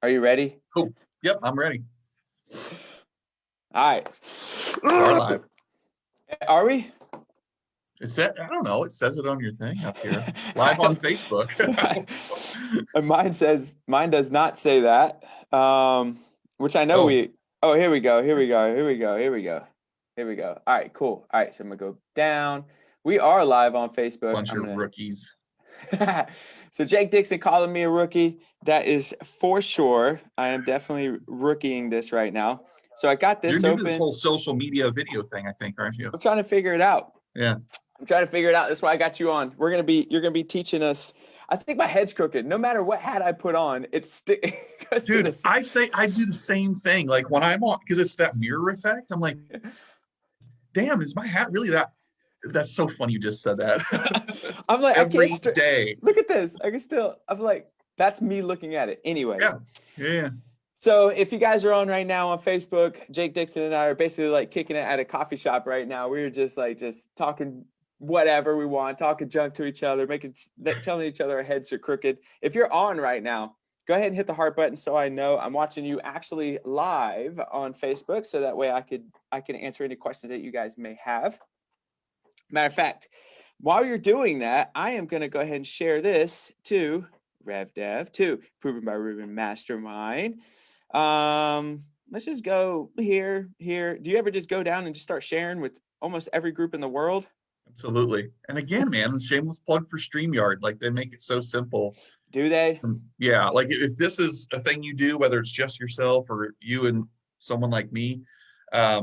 Are you ready? Cool. Yep, I'm ready. All right. We're live. Are we? It said, I don't know. It says it on your thing up here. Live on Facebook. Mine does not say that. Which I know here we go. All right, cool. All right, so I'm gonna go down. We are live on Facebook. Bunch of rookies. So Jake Dixon calling me a rookie. That is for sure. I am definitely rookieing this right now. So I got this You're new open. to this whole social media video thing, I think, aren't you? I'm trying to figure it out. Yeah. I'm trying to figure it out. That's why I got you on. You're gonna be teaching us. I think my head's crooked. No matter what hat I put on, it's Dude, I do the same thing. Like when I'm on, because it's that mirror effect. I'm like, damn, is my hat really that? That's so funny you just said that. I'm like, every day. Look at this. I'm like, that's me looking at it. Anyway. Yeah. So if you guys are on right now on Facebook, Jake Dixon and I are basically like kicking it at a coffee shop right now. We're just talking whatever we want, talking junk to each other, telling each other our heads are crooked. If you're on right now, go ahead and hit the heart button so I know I'm watching you actually live on Facebook. So that way I can answer any questions that you guys may have. Matter of fact, while you're doing that, I am going to go ahead and share this to RevDev, to Proven by Ruben Mastermind. Let's just go here. Do you ever just go down and just start sharing with almost every group in the world? Absolutely. And again, man, shameless plug for StreamYard. Like they make it so simple. Do they? Yeah. Like if this is a thing you do, whether it's just yourself or you and someone like me, hey,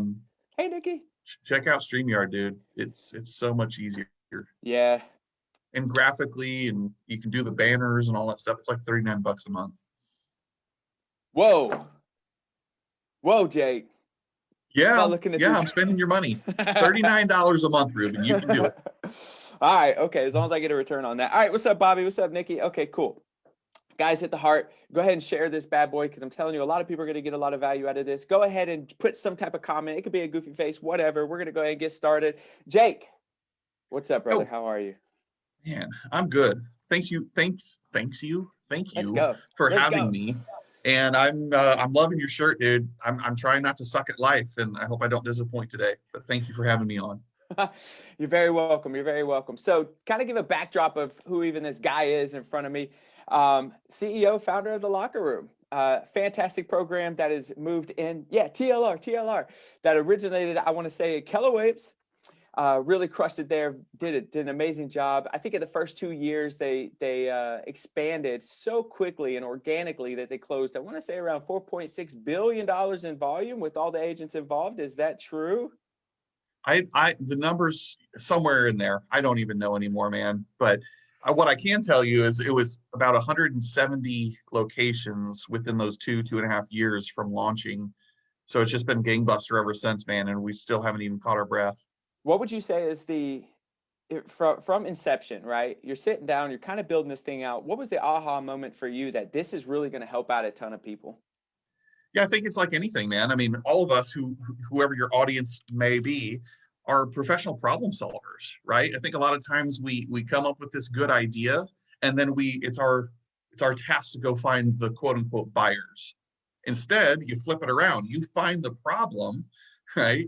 Nikki. Check out StreamYard, dude. It's so much easier. Yeah. And graphically, and you can do the banners and all that stuff. It's like $39 a month. Whoa, Jake. Yeah, I'm spending your money. $39 a month, Ruben. You can do it. All right, okay, as long as I get a return on that. All right, what's up, Bobby? What's up, Nikki? Okay, cool. Guys, hit the heart. Go ahead and share this bad boy because I'm telling you, a lot of people are going to get a lot of value out of this. Go ahead and put some type of comment. It could be a goofy face, whatever. We're going to go ahead and get started. Jake, what's up, brother? How are you? Man, I'm good. Thank you for having me. And I'm loving your shirt, dude. I'm trying not to suck at life, and I hope I don't disappoint today. But thank you for having me on. You're very welcome. You're very welcome. So kind of give a backdrop of who even this guy is in front of me. CEO, founder of The Locker Room. Fantastic program that has moved in. Yeah, TLR. That originated, I want to say, at Keller Williams. Really crushed it there. Did an amazing job. I think in the first 2 years, they expanded so quickly and organically that they closed, I want to say, around $4.6 billion in volume with all the agents involved. Is that true? The numbers somewhere in there. I don't even know anymore, man. But what I can tell you is it was about 170 locations within those 2.5 years from launching. So it's just been gangbuster ever since, man. And we still haven't even caught our breath. What would you say is from inception, right? You're sitting down, you're kind of building this thing out. What was the aha moment for you that this is really going to help out a ton of people? Yeah, I think it's like anything, man. I mean, all of us whoever your audience may be, are professional problem solvers, right? I think a lot of times we come up with this good idea, and then it's our task to go find the quote unquote buyers. Instead, you flip it around. You find the problem, right?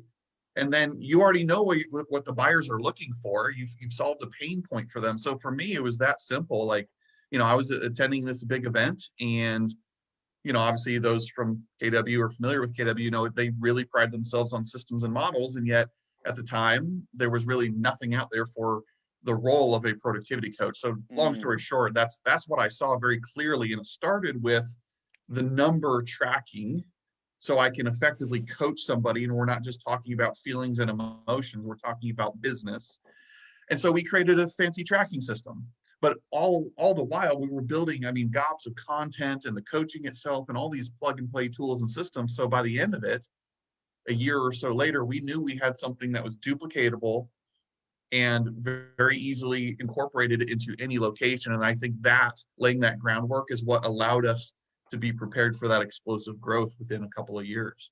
And then you already know what the buyers are looking for. You've solved a pain point for them. So for me, it was that simple. Like, I was attending this big event, and obviously those from KW are familiar with KW, they really pride themselves on systems and models. And yet at the time, there was really nothing out there for the role of a productivity coach. So long story short, that's what I saw very clearly. And it started with the number tracking, so I can effectively coach somebody. And we're not just talking about feelings and emotions, we're talking about business. And so we created a fancy tracking system. But all the while we were building, gobs of content and the coaching itself and all these plug and play tools and systems. So by the end of it, a year or so later, we knew we had something that was duplicatable and very easily incorporated into any location. And I think that laying that groundwork is what allowed us to be prepared for that explosive growth within a couple of years.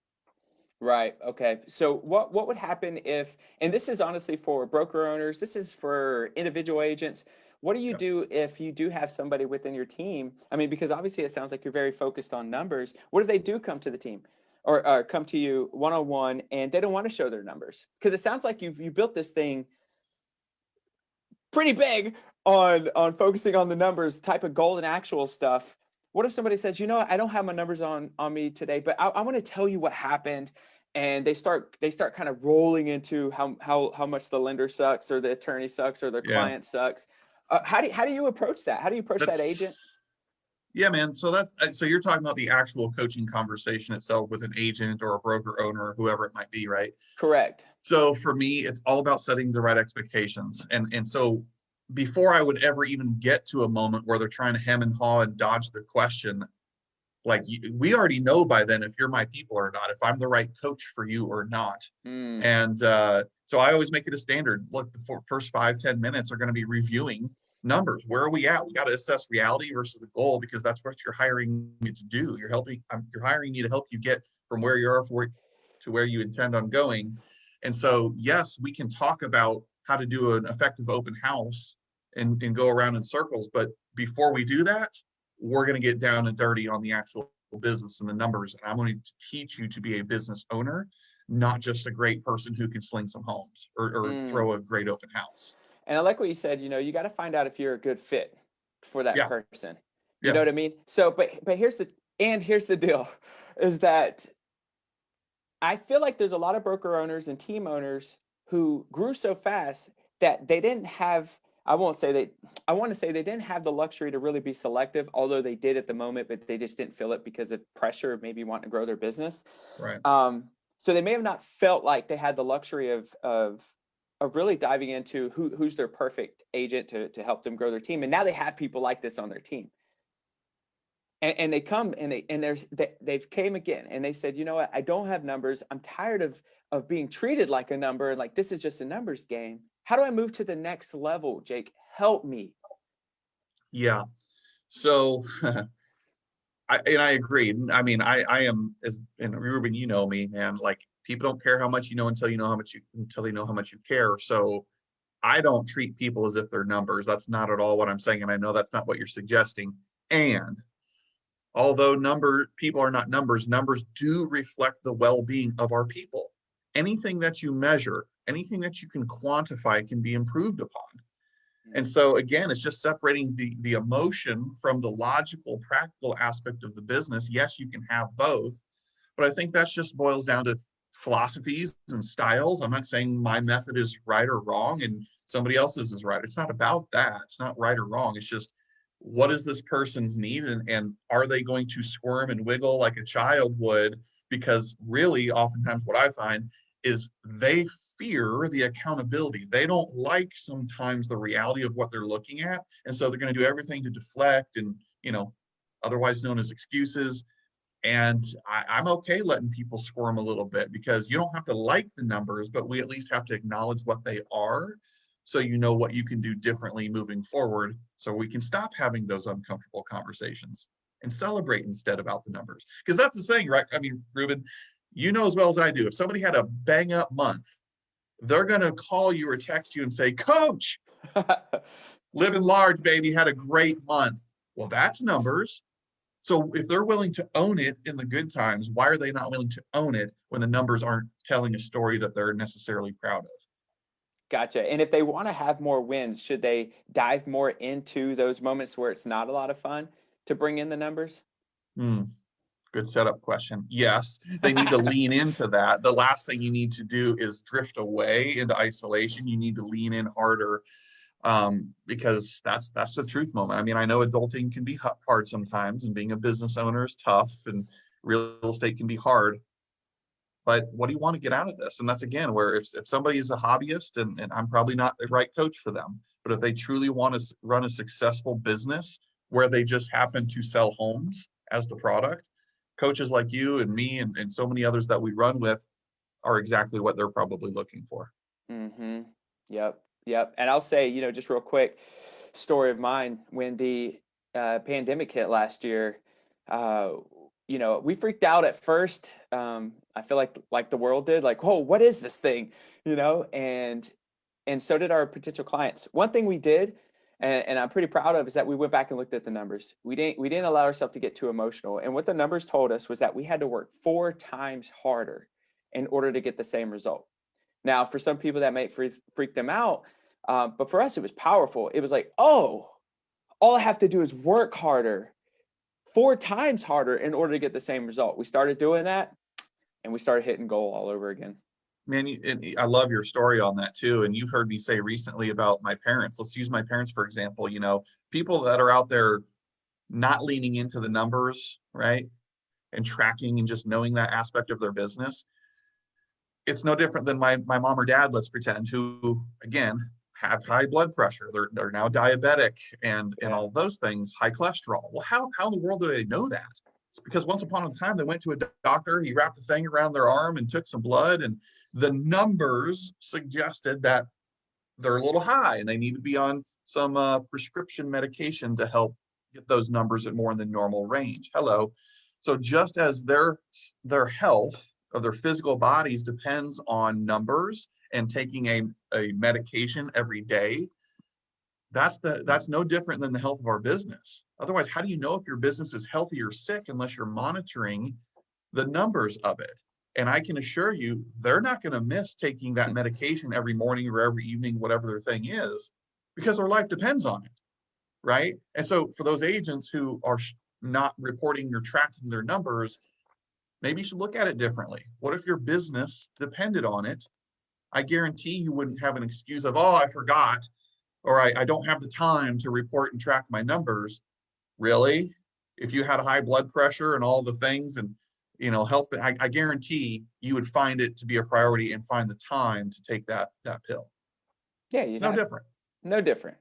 Right. Okay. So what would happen if, and this is honestly for broker owners, this is for individual agents. what do you Yep. do if you do have somebody within your team? I mean, because obviously it sounds like you're very focused on numbers. What if they do come to the team or come to you one-on-one and they don't want to show their numbers? Because it sounds like you built this thing pretty big on focusing on the numbers, type of goal and actual stuff. What if somebody says, you know, I don't have my numbers on me today, but I want to tell you what happened, and they start kind of rolling into how much the lender sucks or the attorney sucks or their Yeah. client sucks. How do you approach that? How do you approach that agent? Yeah, man. So you're talking about the actual coaching conversation itself with an agent or a broker owner or whoever it might be, right? Correct. So for me, it's all about setting the right expectations. And so before I would ever even get to a moment where they're trying to hem and haw and dodge the question, like we already know by then if you're my people or not, if I'm the right coach for you or not. And so I always make it a standard. Look, the first 5-10 minutes are going to be reviewing numbers. Where are we at? We got to assess reality versus the goal, because that's what you're hiring me to do. You're hiring me to help you get from where you are to where you intend on going. And so, yes, we can talk about how to do an effective open house and go around in circles. But before we do that, we're going to get down and dirty on the actual business and the numbers. And I'm going to teach you to be a business owner, not just a great person who can sling some homes or throw a great open house. And I like what you said, you know, you got to find out if you're a good fit for that person. You know what I mean? So, but here's the deal is that I feel like there's a lot of broker owners and team owners who grew so fast that they didn't have, I want to say they didn't have the luxury to really be selective, although they did at the moment, but they just didn't feel it because of pressure of maybe wanting to grow their business. Right. So they may have not felt like they had the luxury of really diving into who's their perfect agent to help them grow their team. And now they have people like this on their team. And they come and they've came again and they said, you know what, I don't have numbers. I'm tired of being treated like a number and like this is just a numbers game. How do I move to the next level, Jake? Help me. Yeah. So I agree. I mean, I am, and Ruben, you know me, man, like people don't care how much you know until they know how much you care. So I don't treat people as if they're numbers. That's not at all what I'm saying. And I know that's not what you're suggesting. And although people are not numbers, numbers do reflect the well-being of our people. Anything that you measure, anything that you can quantify can be improved upon. And so again, it's just separating the emotion from the logical, practical aspect of the business. Yes, you can have both, but I think that just boils down to philosophies and styles. I'm not saying my method is right or wrong and somebody else's is right. It's not about that. It's not right or wrong. It's just, what is this person's need, and are they going to squirm and wiggle like a child would? Because really, oftentimes what I find is they fear the accountability. They don't like sometimes the reality of what they're looking at. And so they're going to do everything to deflect and, otherwise known as excuses. And I'm okay letting people squirm a little bit, because you don't have to like the numbers, but we at least have to acknowledge what they are, so you know what you can do differently moving forward, so we can stop having those uncomfortable conversations and celebrate instead about the numbers. Because that's the thing, right? I mean, Ruben, you know as well as I do, if somebody had a bang up month, they're going to call you or text you and say, Coach, living large, baby, had a great month. Well, that's numbers. So if they're willing to own it in the good times, why are they not willing to own it when the numbers aren't telling a story that they're necessarily proud of? Gotcha. And if they want to have more wins, should they dive more into those moments where it's not a lot of fun to bring in the numbers? Good setup question. Yes, they need to lean into that. The last thing you need to do is drift away into isolation. You need to lean in harder, because that's the truth moment. I mean, I know adulting can be hard sometimes, and being a business owner is tough, and real estate can be hard. But what do you want to get out of this? And that's, again, where if somebody is a hobbyist, and I'm probably not the right coach for them, but if they truly want to run a successful business where they just happen to sell homes as the product, coaches like you and me and so many others that we run with are exactly what they're probably looking for. Mm-hmm. Yep. And I'll say, just real quick story of mine, when the pandemic hit last year, we freaked out at first. I feel like the world did, like, whoa, what is this thing? And so did our potential clients. One thing we did, and I'm pretty proud of, is that we went back and looked at the numbers. We didn't allow ourselves to get too emotional. And what the numbers told us was that we had to work 4 times harder in order to get the same result. Now, for some people that might freak them out, but for us, it was powerful. It was like, oh, all I have to do is work harder, 4 times harder in order to get the same result. We started doing that, and we started hitting goal all over again. Man, and I love your story on that too. And you've heard me say recently about my parents. Let's use my parents, for example. People that are out there not leaning into the numbers, right? And tracking and just knowing that aspect of their business. It's no different than my mom or dad, let's pretend, who, again, have high blood pressure. They're now diabetic and all those things, high cholesterol. Well, how in the world do they know that? It's because once upon a time they went to a doctor, he wrapped a thing around their arm and took some blood, and the numbers suggested that they're a little high and they need to be on some prescription medication to help get those numbers at more in the normal range. Hello. So just as their health of their physical bodies depends on numbers and taking a medication every day, that's no different than the health of our business. Otherwise, how do you know if your business is healthy or sick unless you're monitoring the numbers of it? And I can assure you, they're not going to miss taking that medication every morning or every evening, whatever their thing is, because their life depends on it, right? And so for those agents who are not reporting or tracking their numbers, maybe you should look at it differently. What if your business depended on it? I guarantee you wouldn't have an excuse of, oh, I forgot, or I don't have the time to report and track my numbers. Really? If you had a high blood pressure and all the things and health, I guarantee you would find it to be a priority and find the time to take that pill. Yeah, it's no different. No different.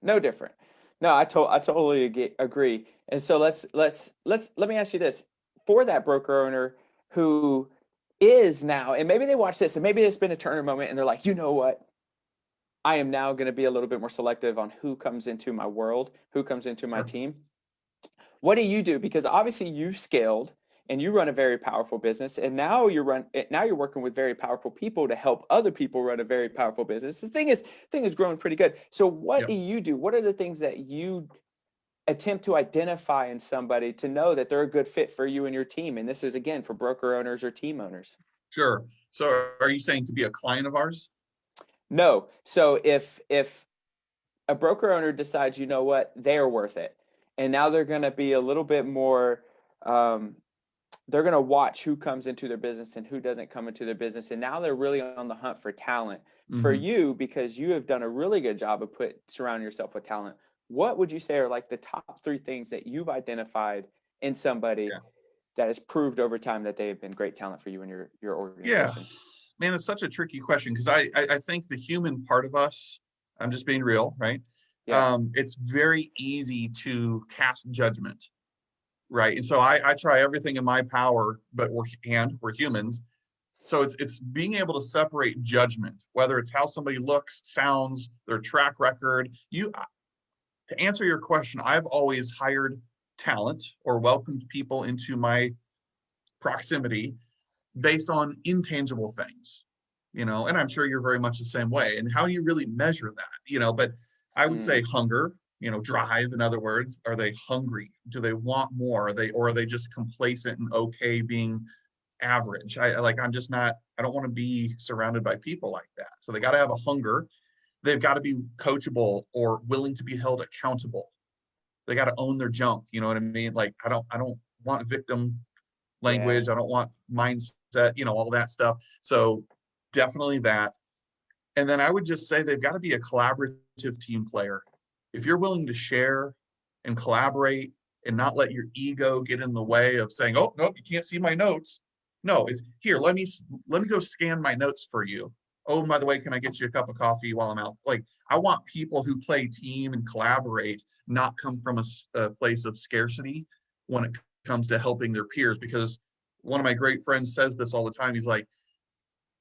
No, I totally agree. And so let me ask you this: for that broker owner who is now, and maybe they watch this, and maybe it's been a turning moment, and they're like, you know what? I am now going to be a little bit more selective on who comes into my world, who comes into my team. What do you do? Because obviously you've scaled and you run a very powerful business, and now you're working with very powerful people to help other people run a very powerful business. The thing is growing pretty good. So what do you do? What are the things that you attempt to identify in somebody to know that they're a good fit for you and your team? And this is, again, for broker owners or team owners. Sure. So are you saying to be a client of ours? No. So if a broker owner decides, you know what, they're worth it, and now they're going to be a little bit more, they're going to watch who comes into their business and who doesn't come into their business. And now they're really on the hunt for talent for you, because you have done a really good job of surrounding yourself with talent. What would you say are like the top 3 things that you've identified in somebody that has proved over time that they have been great talent for you and your organization? Yeah, man, it's such a tricky question, because I think the human part of us, I'm just being real, right? Yeah. It's very easy to cast judgment, right? And so I try everything in my power, but we're humans. So it's being able to separate judgment, whether it's how somebody looks, sounds, their track record. To answer your question, I've always hired talent or welcomed people into my proximity based on intangible things, and I'm sure you're very much the same way. And how do you really measure that? But I would say hunger, drive. In other words, are they hungry? Do they want more? Are they just complacent and okay being average? I don't want to be surrounded by people like that. So they got to have a hunger. They've got to be coachable or willing to be held accountable. They got to own their junk. You know what I mean? Like, I don't want victim language. I don't want mindset, all that stuff. So definitely that. And then I would just say they've got to be a collaborative team player. If you're willing to share and collaborate and not let your ego get in the way of saying, oh, nope, you can't see my notes. No, it's here. Let me go scan my notes for you. Oh, by the way, can I get you a cup of coffee while I'm out? Like, I want people who play team and collaborate, not come from a place of scarcity when it comes to helping their peers. Because one of my great friends says this all the time. He's like,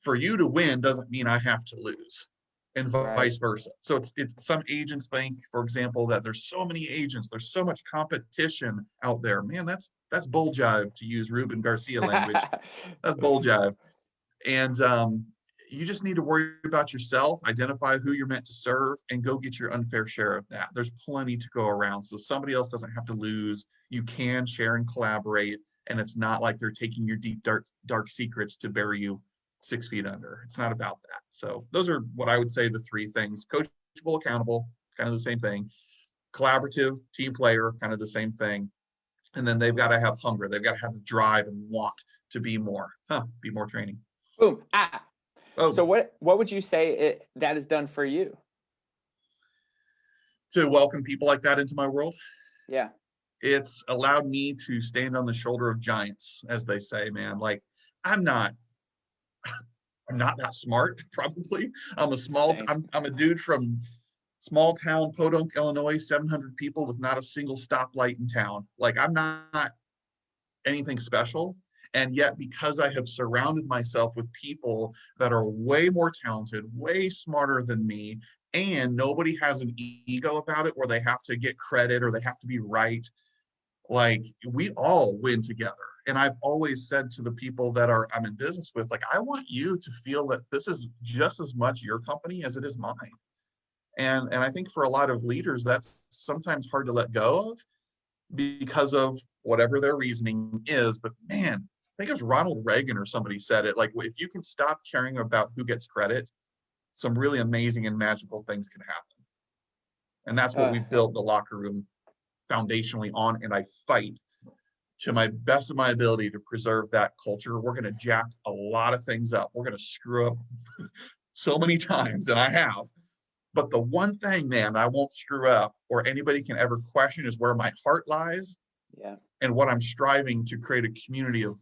for you to win doesn't mean I have to lose, and vice versa. So it's some agents think, for example, that there's so many agents, there's so much competition out there. Man, that's bull jive, to use Ruben Garcia language. That's bull jive. And you just need to worry about yourself, identify who you're meant to serve, and go get your unfair share of that. There's plenty to go around. So somebody else doesn't have to lose. You can share and collaborate. And it's not like they're taking your deep, dark secrets to bury you 6 feet under. It's not about that. So those are what I would say the 3 things: coachable, accountable, kind of the same thing; collaborative, team player, kind of the same thing. And then they've got to have hunger. They've got to have the drive and want to be more. Be more training. Boom. Oh. So what would you say that has done for you? To welcome people like that into my world? Yeah. It's allowed me to stand on the shoulder of giants, as they say, man. Like, I'm not that smart, probably. I'm a dude from small town Podunk, Illinois, 700 people with not a single stoplight in town. Like, I'm not anything special. And yet, because I have surrounded myself with people that are way more talented, way smarter than me, and nobody has an ego about it where they have to get credit or they have to be right, like, we all win together. And I've always said to the people that I'm in business with, like, I want you to feel that this is just as much your company as it is mine. And I think for a lot of leaders, that's sometimes hard to let go of because of whatever their reasoning is. But man, I think it was Ronald Reagan or somebody said it, like, if you can stop caring about who gets credit, some really amazing and magical things can happen. And that's what we've built the locker room foundationally on. And I fight to my best of my ability to preserve that culture. We're going to jack a lot of things up. We're going to screw up so many times, and I have. But the one thing, man, I won't screw up or anybody can ever question is where my heart lies. Yeah. And what I'm striving to create a community of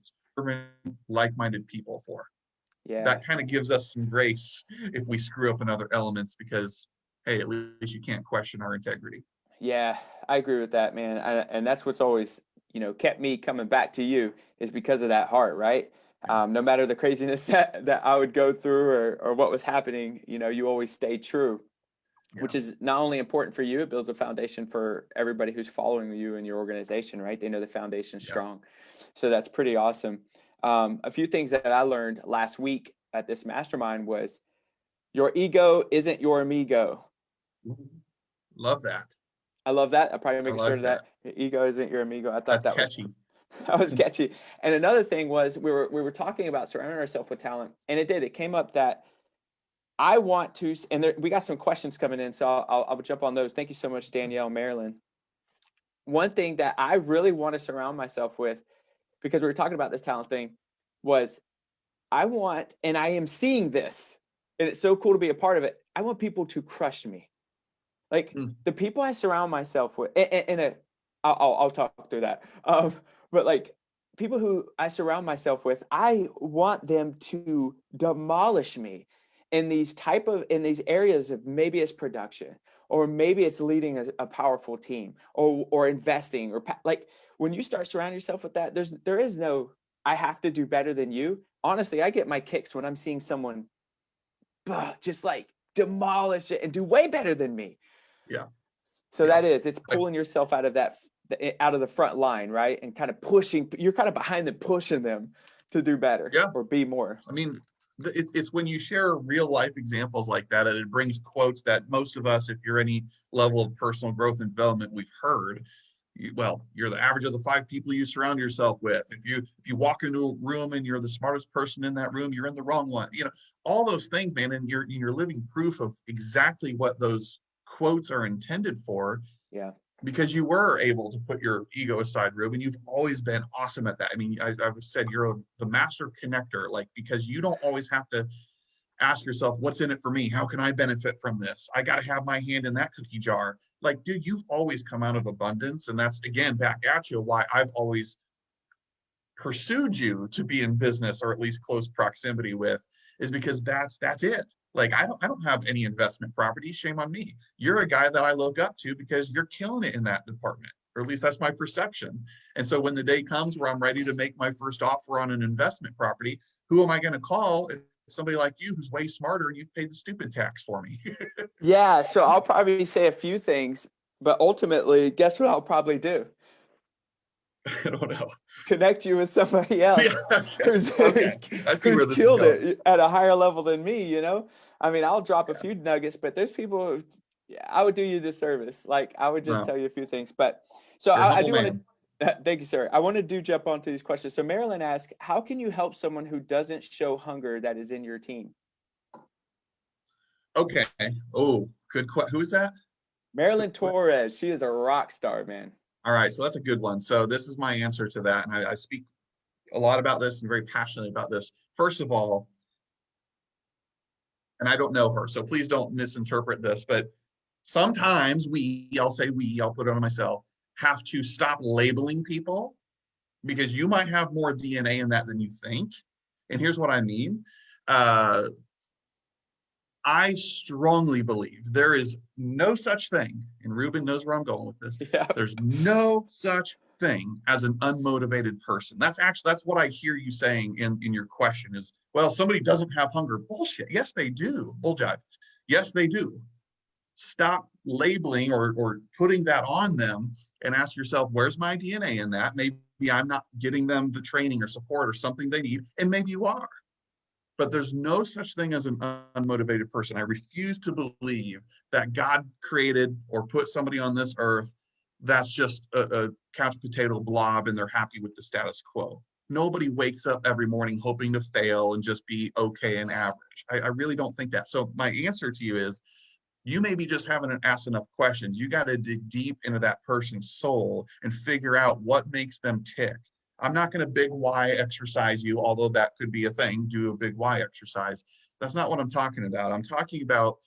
like-minded people for. Yeah. That kind of gives us some grace if we screw up in other elements, because, hey, at least you can't question our integrity. Yeah, I agree with that, man. And that's what's always, kept me coming back to you, is because of that heart, right? No matter the craziness that I would go through or what was happening, you always stay true, which is not only important for you, it builds a foundation for everybody who's following you and your organization, right? They know the foundation's strong. So that's pretty awesome. A few things that I learned last week at this mastermind was your ego isn't your amigo. Love that. I love that. I'm probably making sure that your ego isn't your amigo. I thought that's catchy. That was catchy. And another thing was we were talking about surrounding ourselves with talent, and it came up that I want to, and we got some questions coming in, so I'll jump on those. Thank you so much, Danielle, Marilyn. One thing that I really want to surround myself with, because we were talking about this talent thing, was I want, and I am seeing this, and it's so cool to be a part of it. I want people to crush me. Like the people I surround myself with, I'll talk through that. But like people who I surround myself with, I want them to demolish me in these areas of, maybe it's production, or maybe it's leading a powerful team, or investing, or like when you start surrounding yourself with that, there is no, I have to do better than you. Honestly, I get my kicks when I'm seeing someone just like demolish it and do way better than me. Yeah. So it's pulling yourself out of the front line, right? And kind of pushing, you're kind of behind them, pushing them to do better or be more. I mean, it's when you share real life examples like that, and it brings quotes that most of us, if you're any level of personal growth and development, we've heard. You're the average of the 5 people you surround yourself with. If you walk into a room and you're the smartest person in that room, you're in the wrong one. All those things, man, and you're living proof of exactly what those quotes are intended for. Yeah. Because you were able to put your ego aside, Ruben. You've always been awesome at that. I mean, I've said you're the master connector, like, because you don't always have to ask yourself, what's in it for me? How can I benefit from this? I got to have my hand in that cookie jar. Like, dude, you've always come out of abundance. And that's, again, back at you, why I've always pursued you to be in business, or at least close proximity with, is because that's it. Like, I don't have any investment property. Shame on me. You're a guy that I look up to because you're killing it in that department, or at least that's my perception. And so when the day comes where I'm ready to make my first offer on an investment property, who am I going to call? It's somebody like you who's way smarter, and you've paid the stupid tax for me. Yeah. So I'll probably say a few things, but ultimately, guess what I'll probably do? I don't know. connect you with somebody else Yeah, who's, okay. I see where who's this is killed going. it at a higher level than me, you know? I mean, I'll drop a few nuggets, but there's people who, yeah, I would do you this service. Like, I would just No, tell you a few things. But so you're a I humble do want man. to, thank you, sir. I want to jump onto these questions. So Marilyn asked, how can you help someone who doesn't show hunger that is in your team? Okay. Oh, good question. Who is that? Marilyn Torres, she is a rock star, man. All right, so that's a good one. So this is my answer to that, and I speak a lot about this and very passionately about this. First of all, and I don't know her, so please don't misinterpret this, but sometimes I'll say we, I'll put it on myself, have to stop labeling people because you might have more DNA in that than you think. And here's what I mean. Uh, I strongly believe there is no such thing, and Ruben knows where I'm going with this. Yeah. There's no such thing as an unmotivated person. That's what I hear you saying in your question is, well, somebody doesn't have hunger. Bullshit. Yes, they do. Bull jive. Yes, they do. Stop labeling or putting that on them and ask yourself, where's my DNA in that? Maybe I'm not getting them the training or support or something they need, and maybe you are. But there's no such thing as an unmotivated person. I refuse to believe that God created or put somebody on this earth that's just a couch potato blob and they're happy with the status quo. Nobody wakes up every morning hoping to fail and just be okay and average. I really don't think that. So my answer to you is, you maybe just haven't asked enough questions. You got to dig deep into that person's soul and figure out what makes them tick. I'm not going to big why exercise you, although that could be a thing, do a big why exercise. That's not what I'm talking about. I'm talking about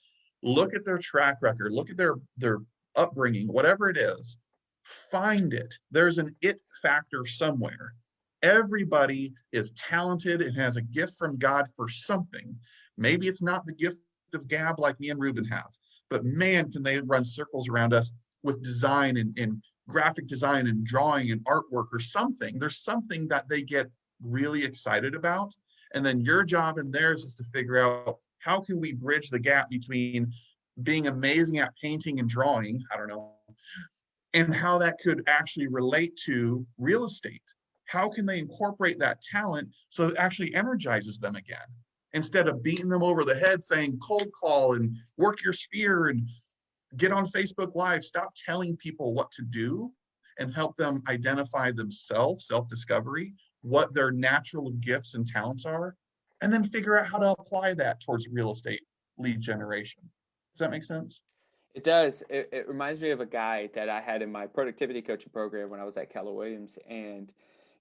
look at their track record, look at their upbringing, whatever it is, find it. There's an it factor somewhere. Everybody is talented and has a gift from God for something. Maybe it's not the gift of gab like me and Ruben have, but man, can they run circles around us with design and graphic design and drawing and artwork or something. There's something that they get really excited about. And then your job and theirs is to figure out how can we bridge the gap between being amazing at painting and drawing, I don't know, and how that could actually relate to real estate. How can they incorporate that talent so it actually energizes them again? Instead of beating them over the head saying cold call and work your sphere and get on Facebook Live, stop telling people what to do and help them identify themselves, self-discovery, what their natural gifts and talents are, and then figure out how to apply that towards real estate lead generation. Does that make sense? It does. It reminds me of a guy that I had in my productivity coaching program when I was at Keller Williams. And,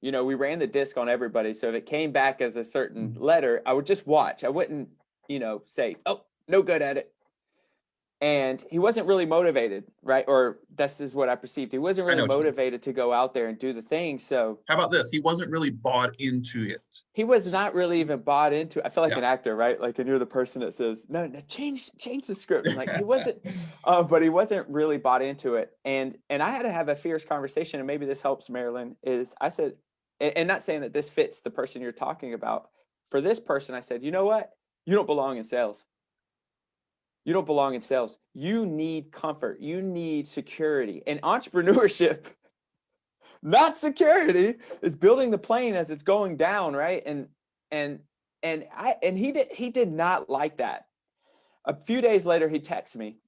you know, we ran the disc on everybody. So if it came back as a certain letter, I would just watch. I wouldn't, you know, say, oh, no good at it. And he wasn't really motivated, right? Or this is what I perceived. He wasn't really motivated to go out there and do the thing. So how about this? He wasn't really bought into it. he was not really even bought into it. I feel like Yeah. an actor, right? Like, and you're the person that says, no, change the script. And like he wasn't, but he wasn't really bought into it. And I had to have a fierce conversation, and maybe this helps, Marilyn, is I said, and not saying that this fits the person you're talking about. For this person, I said, you know what? You don't belong in sales. You don't belong in sales. You need comfort. You need security. And entrepreneurship, not security, is building the plane as it's going down, right? And he did not like that. A few days later, he texted me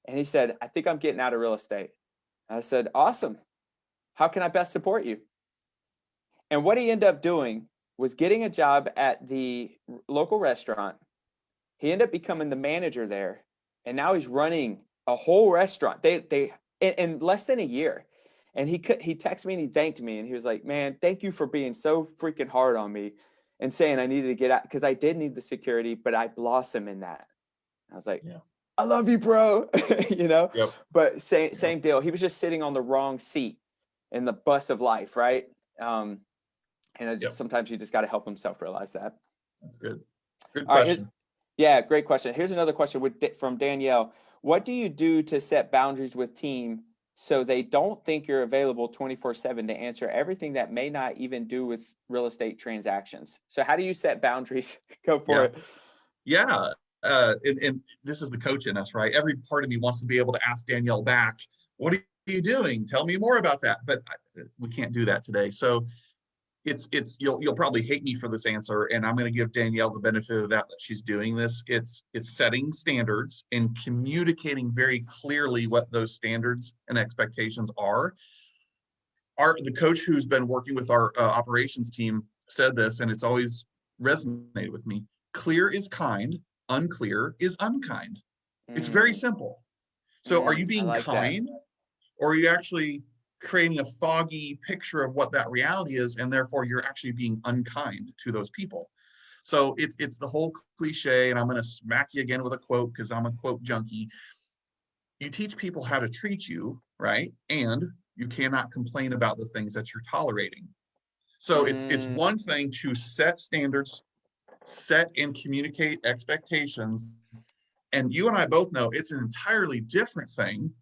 and he said, I think I'm getting out of real estate. I said, awesome. How can I best support you? And what he ended up doing was getting a job at the local restaurant. He ended up becoming the manager there. And now he's running a whole restaurant. They in less than a year. And he texted me and he thanked me. And he was like, man, thank you for being so freaking hard on me and saying I needed to get out, because I did need the security, but I blossom in that. I was like, yeah. I love you, bro. You know, Yep. But same deal. He was just sitting on the wrong seat in the bus of life, right? And sometimes you just got to help himself realize that. That's good. Good All question. right, yeah, great question. Here's another question from Danielle. What do you do to set boundaries with team so they don't think you're available 24/7 to answer everything that may not even do with real estate transactions? So how do you set boundaries? Go for it. Yeah. And this is the coach in us, right? Every part of me wants to be able to ask Danielle back, what do you doing? Tell me more about that. But we can't do that today. So it's you'll probably hate me for this answer, and I'm going to give Danielle the benefit of that she's doing this. It's setting standards and communicating very clearly what those standards and expectations are. The coach who's been working with our operations team said this, and it's always resonated with me. Clear is kind, unclear is unkind. It's very simple. So are you being kind, or are you actually creating a foggy picture of what that reality is, and therefore you're actually being unkind to those people? So it's the whole cliche, and I'm going to smack you again with a quote because I'm a quote junkie. You teach people how to treat you, right? And you cannot complain about the things that you're tolerating. So it's one thing to set standards, set and communicate expectations, and you and I both know it's an entirely different thing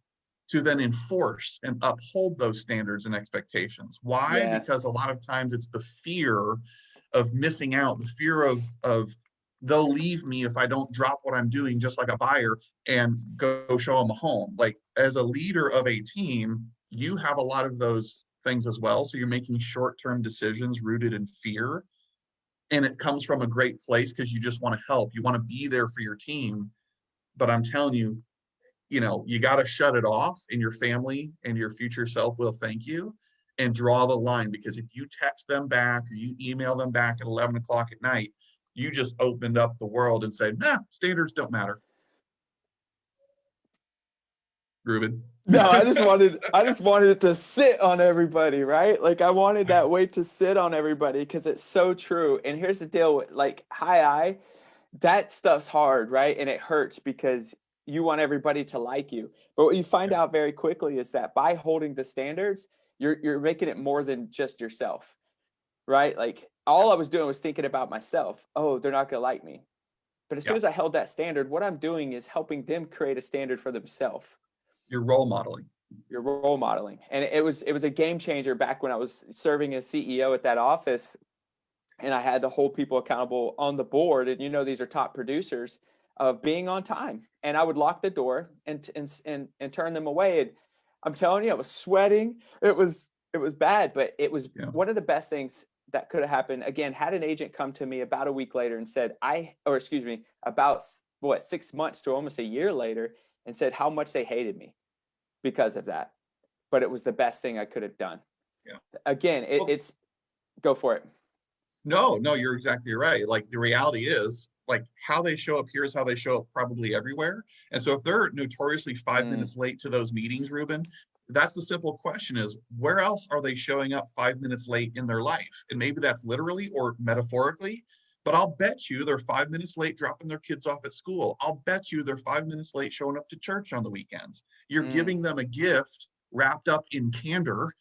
to then enforce and uphold those standards and expectations. Why? Yeah. Because a lot of times it's the fear of missing out, the fear of they'll leave me if I don't drop what I'm doing, just like a buyer, and go show them a home. Like, as a leader of a team, you have a lot of those things as well. So you're making short-term decisions rooted in fear. And it comes from a great place because you just want to help. You want to be there for your team. But I'm telling you, you got to shut it off, and your family and your future self will thank you, and draw the line. Because if you text them back or you email them back at 11 o'clock at night, you just opened up the world and said, nah, standards don't matter. Ruben. No, I just wanted it to sit on everybody, right? Like, I wanted that weight to sit on everybody because it's so true. And here's the deal with, like, that stuff's hard, right? And it hurts because you want everybody to like you. But what you find out very quickly is that by holding the standards, you're making it more than just yourself, right? Like, all I was doing was thinking about myself. Oh, they're not going to like me. But as soon as I held that standard, what I'm doing is helping them create a standard for themselves. You're role modeling. You're role modeling. And it was a game changer back when I was serving as CEO at that office, and I had to hold people accountable on the board. And these are top producers, of being on time. And I would lock the door and turn them away. And I'm telling you, I was sweating. It was bad, but it was one of the best things that could have happened. Again, had an agent come to me about a week later and said, about 6 months to almost a year later, and said how much they hated me because of that. But it was the best thing I could have done. Yeah. Again, it's go for it. No, you're exactly right. Like, the reality is, like, how they show up here is how they show up probably everywhere. And so if they're notoriously 5 minutes late to those meetings, Ruben, that's the simple question is, where else are they showing up 5 minutes late in their life? And maybe that's literally or metaphorically, but I'll bet you they're 5 minutes late dropping their kids off at school. I'll bet you they're 5 minutes late showing up to church on the weekends. You're giving them a gift wrapped up in candor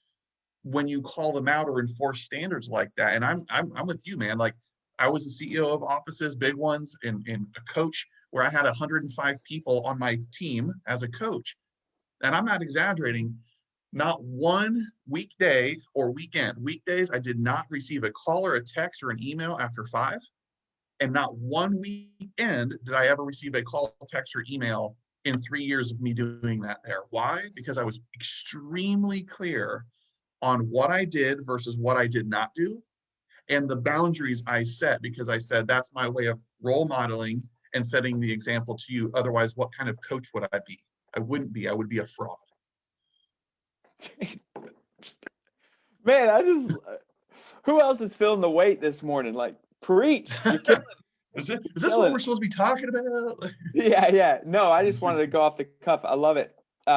when you call them out or enforce standards like that. And I'm with you, man. Like, I was a CEO of offices, big ones, and a coach where I had 105 people on my team as a coach. And I'm not exaggerating. Not one weekday or weekdays, I did not receive a call or a text or an email after 5. And not one weekend did I ever receive a call, text, or email in 3 years of me doing that there. Why? Because I was extremely clear on what I did versus what I did not do, and the boundaries I set, because I said that's my way of role modeling and setting the example to you. Otherwise, what kind of coach would I be? I wouldn't be. I would be a fraud. Man, who else is feeling the weight this morning? Like, preach. You're killing Is this what we're supposed to be talking about? Yeah. No, I just wanted to go off the cuff. I love it.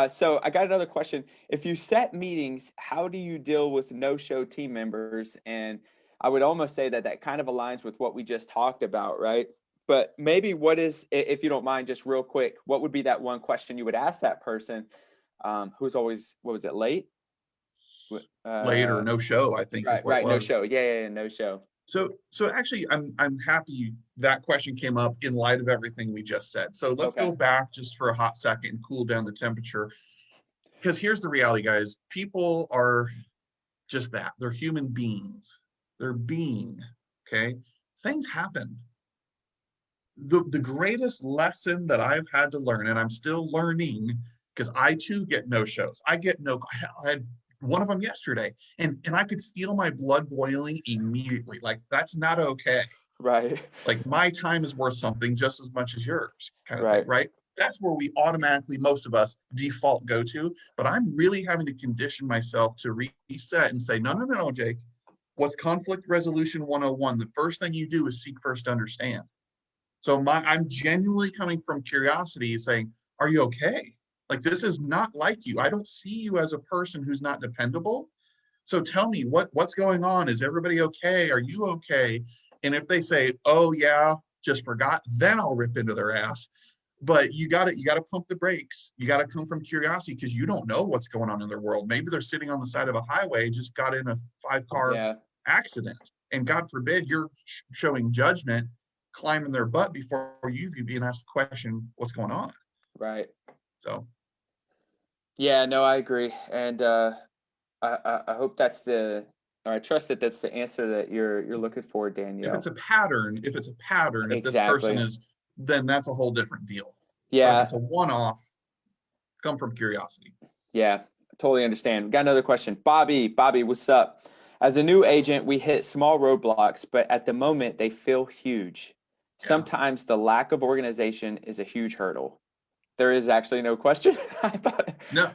So I got another question. If you set meetings, how do you deal with no-show team members? And I would almost say that kind of aligns with what we just talked about, right? But maybe if you don't mind, just real quick, what would be that one question you would ask that person who's always, what was it, late? Late or no show, I think. Right, no show. Yeah, no show. So actually, I'm happy that question came up in light of everything we just said. So let's go back just for a hot second and cool down the temperature. Because here's the reality, guys. People are just that. They're human beings. They're being, okay? Things happen. The greatest lesson that I've had to learn, and I'm still learning, because I too get no shows. I had one of them yesterday, and I could feel my blood boiling immediately. Like, that's not okay. Right. Like, my time is worth something just as much as yours, kind of thing, Right. right? That's where we automatically, most of us, default go to. But I'm really having to condition myself to reset and say, no, Jake. What's conflict resolution 101? The first thing you do is seek first to understand. So I'm genuinely coming from curiosity, saying, are you okay? Like, this is not like you. I don't see you as a person who's not dependable. So tell me what's going on. Is everybody okay? Are you okay? And if they say, oh yeah, just forgot, then I'll rip into their ass. But you gotta pump the brakes. You gotta come from curiosity, because you don't know what's going on in their world. Maybe they're sitting on the side of a highway, just got in a 5-car accident, and God forbid you're showing judgment, climbing their butt before you being asked the question, what's going on? Right. So yeah, no, I agree. And I hope or I trust that that's the answer that you're looking for, Danielle. if it's a pattern, if this person is, then that's a whole different deal. Yeah. But if it's a one-off, come from curiosity. Yeah, totally understand. We got another question. Bobby, what's up? As a new agent, we hit small roadblocks, but at the moment they feel huge. Yeah. Sometimes the lack of organization is a huge hurdle. There is actually no question. I thought. No.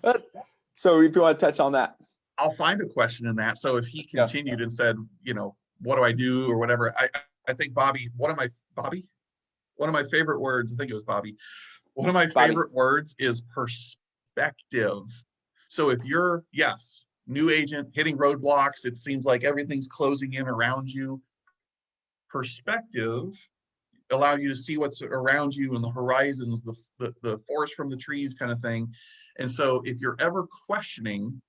So if you want to touch on that. I'll find a question in that. So if he continued and said, what do I do or whatever, I think Bobby, one of my favorite words, I think it was Bobby. One of my favorite words is perspective. So if you're, new agent hitting roadblocks, it seems like everything's closing in around you. Perspective allow you to see what's around you and the horizons, the forest from the trees kind of thing. And so if you're ever questioning,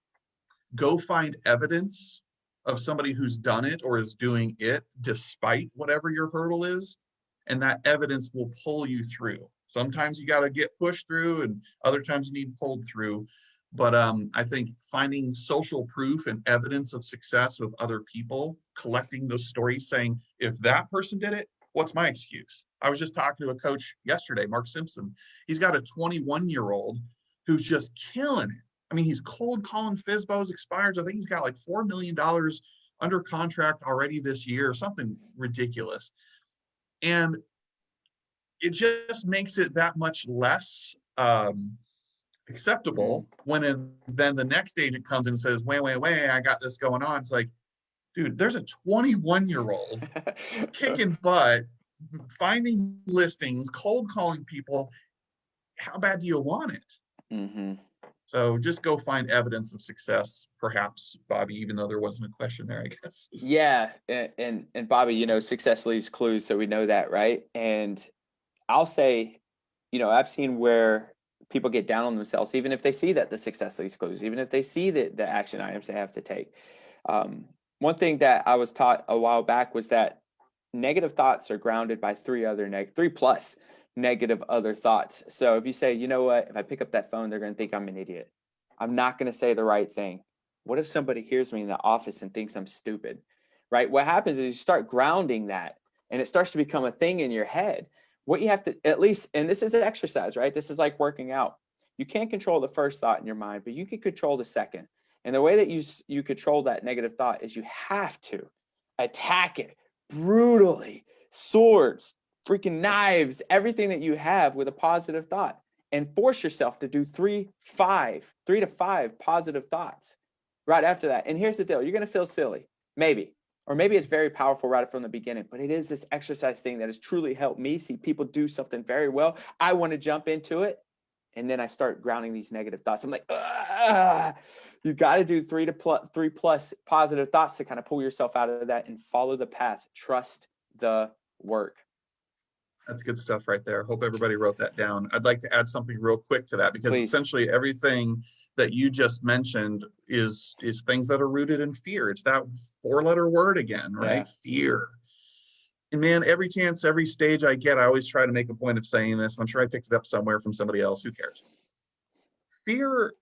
go find evidence of somebody who's done it or is doing it despite whatever your hurdle is, and that evidence will pull you through. Sometimes you got to get pushed through, and other times you need pulled through. But I think finding social proof and evidence of success with other people, collecting those stories, saying, if that person did it, what's my excuse? I was just talking to a coach yesterday, Mark Simpson. He's got a 21-year-old who's just killing it. I mean, he's cold calling FSBOs, expires. I think he's got like $4 million under contract already this year, something ridiculous. And it just makes it that much less acceptable when then the next agent comes in and says, wait, I got this going on. It's like, dude, there's a 21-year-old kicking butt, finding listings, cold calling people. How bad do you want it? Mm-hmm. So just go find evidence of success, perhaps, Bobby, even though there wasn't a question there, I guess. Yeah. And Bobby, success leaves clues. So we know that, right? And I'll say, I've seen where people get down on themselves, even if they see that the success leaves clues, even if they see the action items they have to take. One thing that I was taught a while back was that negative thoughts are grounded by three plus negative other thoughts. So if you say, you know what, if I pick up that phone, they're going to think I'm an idiot. I'm not going to say the right thing. What if somebody hears me in the office and thinks I'm stupid, right? What happens is you start grounding that, and it starts to become a thing in your head. What you have to, at least, and this is an exercise, right? This is like working out. You can't control the first thought in your mind, but you can control the second. And the way that you control that negative thought is you have to attack it brutally, swords, freaking knives, everything that you have with a positive thought, and force yourself to do 3 to 5 positive thoughts right after that. And here's the deal. You're going to feel silly, maybe, or maybe it's very powerful right from the beginning, but it is this exercise thing that has truly helped me see people do something very well. I want to jump into it. And then I start grounding these negative thoughts. I'm like, you got to do 3 plus positive thoughts to kind of pull yourself out of that and follow the path. Trust the work. That's good stuff right there. Hope everybody wrote that down. I'd like to add something real quick to that, because essentially everything that you just mentioned is things that are rooted in fear. It's that 4-letter word again, right? Yeah. Fear. And man, every chance, every stage I get, I always try to make a point of saying this. I'm sure I picked it up somewhere from somebody else. Who cares? Fear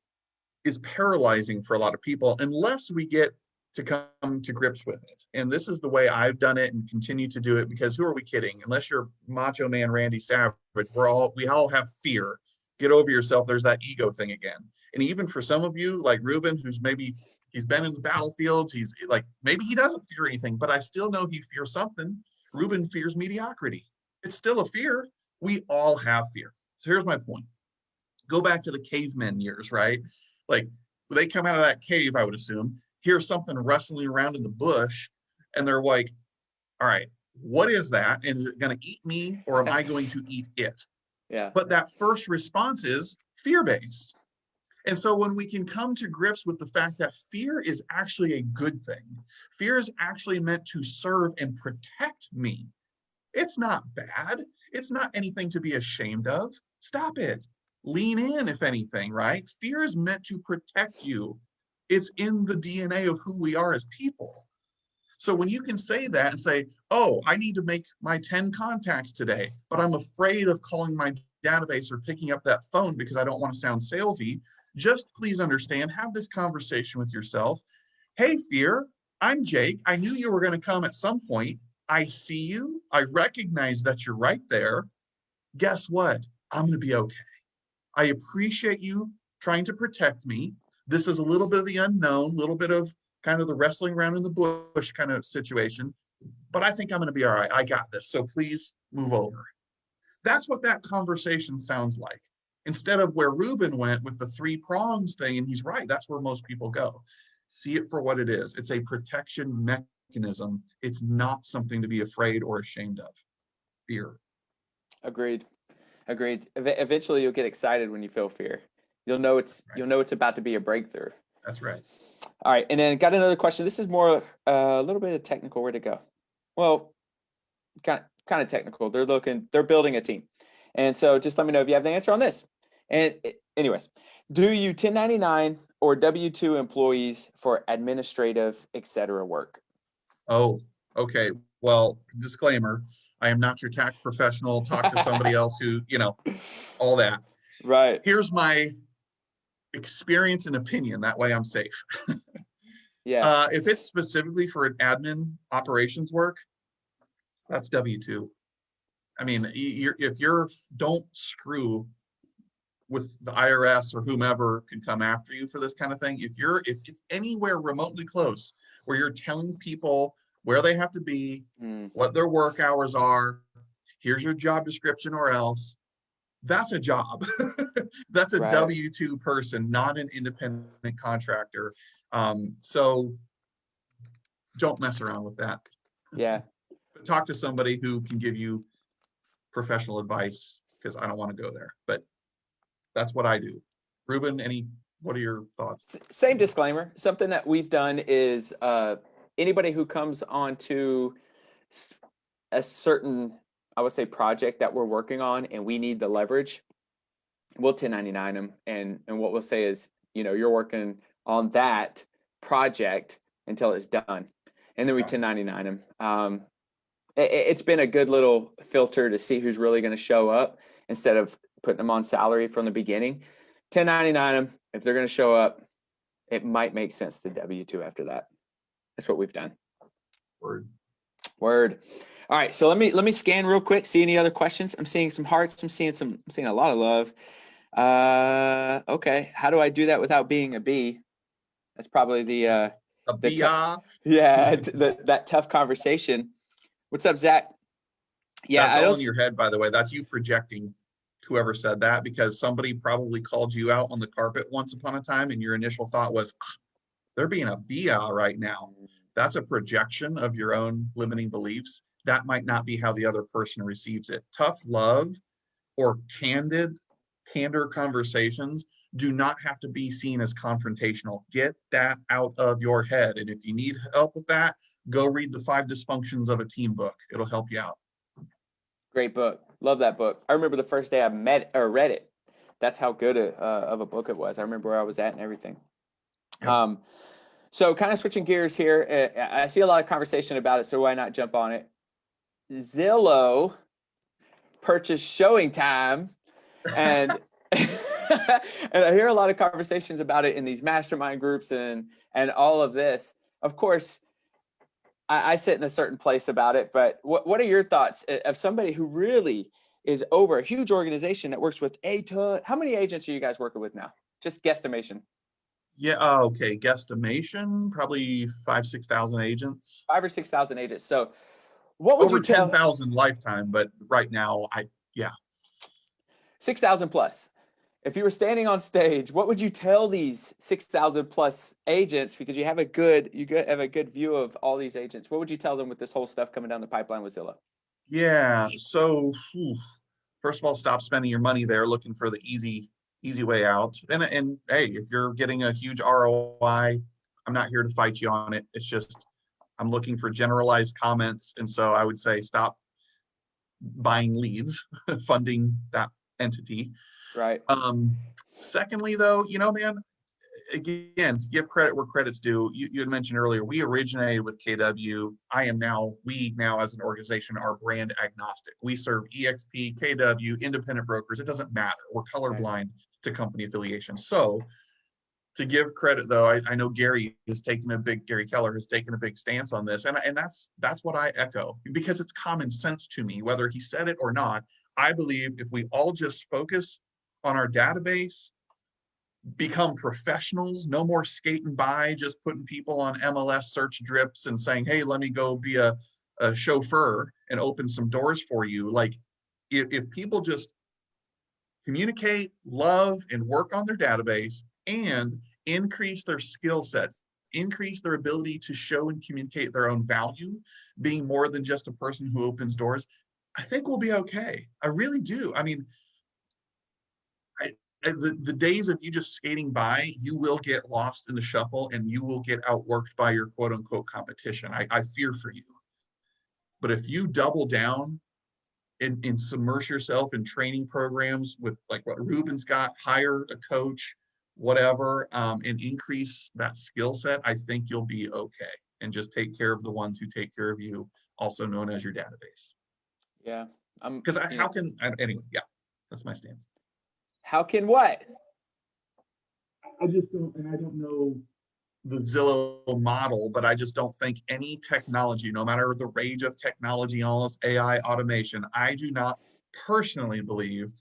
is paralyzing for a lot of people unless we get to come to grips with it. And this is the way I've done it and continue to do it, because who are we kidding? Unless you're Macho Man Randy Savage, we all have fear. get over yourself. There's that ego thing again. And even for some of you, like Ruben, who's maybe he's been in the battlefields, he's like, maybe he doesn't fear anything, but I still know he fears something. Ruben fears mediocrity. It's still a fear. We all have fear. So here's my point. Go back to the cavemen years, right? Like they come out of that cave, I would assume, hear something rustling around in the bush, and they're like, all right, what is that? And is it going to eat me, or am I going to eat it? Yeah. But that first response is fear-based. And so when we can come to grips with the fact that fear is actually a good thing, fear is actually meant to serve and protect me. It's not bad. It's not anything to be ashamed of. Stop it. Lean in, if anything, right? Fear is meant to protect you. It's in the DNA of who we are as people. So when you can say that and say, oh, I need to make my 10 contacts today, but I'm afraid of calling my database or picking up that phone because I don't want to sound salesy, just please understand, have this conversation with yourself. Hey, fear, I'm Jake. I knew you were going to come at some point. I see you. I recognize that you're right there. Guess what? I'm going to be okay. I appreciate you trying to protect me. This is a little bit of the unknown, a little bit of kind of the wrestling around in the bush kind of situation, but I think I'm going to be all right. I got this. So please move over. That's what that conversation sounds like. Instead of where Ruben went with the 3 prongs thing, and he's right, that's where most people go. See it for what it is. It's a protection mechanism. It's not something to be afraid or ashamed of. Fear. Agreed. Eventually you'll get excited when you feel fear. You'll know it's about to be a breakthrough. That's right. All right. And then got another question. This is more a little bit of technical. Where to go? Well, kind of technical. They're building a team. And so just let me know if you have the answer on this. And anyways, do you 1099 or W-2 employees for administrative, etc. work? Oh, okay. Well, disclaimer, I am not your tax professional. Talk to somebody else who, all that. Right. Here's my experience and opinion. That way I'm safe. Yeah. If it's specifically for an admin operations work, that's W-2. I mean, if you're don't screw with the IRS or whomever can come after you for this kind of thing. If it's anywhere remotely close where you're telling people where they have to be, what their work hours are, here's your job description or else, that's a job. That's a W-2 person, not an independent contractor. So don't mess around with that. Yeah. But talk to somebody who can give you professional advice, because I don't want to go there. But that's what I do. Ruben, what are your thoughts? Same disclaimer. Something that we've done is anybody who comes onto a certain, I would say, project that we're working on and we need the leverage, we'll 1099 them. And what we'll say is, you're working on that project until it's done. And then we 1099 them. It's been a good little filter to see who's really going to show up instead of putting them on salary from the beginning. 1099 them. If they're going to show up, it might make sense to W-2 after that. That's what we've done. Word. All right. So let me scan real quick. See any other questions? I'm seeing some hearts. I'm seeing a lot of love. Okay. How do I do that without being a B? That's probably the that tough conversation. What's up, Zach? Yeah, that's all in your head, by the way. That's you projecting whoever said that, because somebody probably called you out on the carpet once upon a time, and your initial thought was, they're being a BA right now. That's a projection of your own limiting beliefs. That might not be how the other person receives it. Tough love or candor conversations do not have to be seen as confrontational. Get that out of your head. And if you need help with that, go read the 5 Dysfunctions of a Team book. It'll help you out. Great book. Love that book. I remember the first day I read it. That's how good of a book it was. I remember where I was at and everything. Yep. So kind of switching gears here. I see a lot of conversation about it, so why not jump on it? Zillow purchased Showing Time, and and I hear a lot of conversations about it in these mastermind groups and all of this. Of course, I sit in a certain place about it, but what are your thoughts of somebody who really is over a huge organization that works with a ton. How many agents are you guys working with now? Just guesstimation. Yeah. Okay. Guesstimation, probably 5,000-6,000 agents. 5,000 or 6,000 agents. So what would Over you tell? 10,000 lifetime, but right now, yeah. 6,000 plus. If you were standing on stage, what would you tell these 6,000 plus agents? Because you have a good view of all these agents. What would you tell them with this whole stuff coming down the pipeline with Zillow? Yeah. So, first of all, stop spending your money there looking for the easy way out. And hey, if you're getting a huge ROI, I'm not here to fight you on it. It's just I'm looking for generalized comments. And so I would say stop buying leads, funding that entity. Right. Secondly, though, man, again, to give credit where credit's due, you had mentioned earlier, we originated with KW. We now as an organization are brand agnostic. We serve EXP, KW, independent brokers. It doesn't matter. We're colorblind to company affiliation. So to give credit, though, I know Gary Keller has taken a big stance on this. And that's what I echo, because it's common sense to me, whether he said it or not. I believe if we all just focus on our database, become professionals, no more skating by, just putting people on MLS search drips and saying, hey, let me go be a chauffeur and open some doors for you. Like if people just communicate, love, and work on their database and increase their skill sets, increase their ability to show and communicate their own value, being more than just a person who opens doors, I think we'll be okay. I really do. I mean, the days of you just skating by, you will get lost in the shuffle and you will get outworked by your quote unquote competition. I fear for you. But if you double down and submerge yourself in training programs with like what Ruben's got, hire a coach, whatever, and increase that skill set, I think you'll be okay. And just take care of the ones who take care of you, also known as your database. Yeah. Because anyway, yeah, that's my stance. How can what? I just don't, and I don't know the Zillow model, but I just don't think any technology, no matter the rage of technology, all this AI automation, I do not personally believe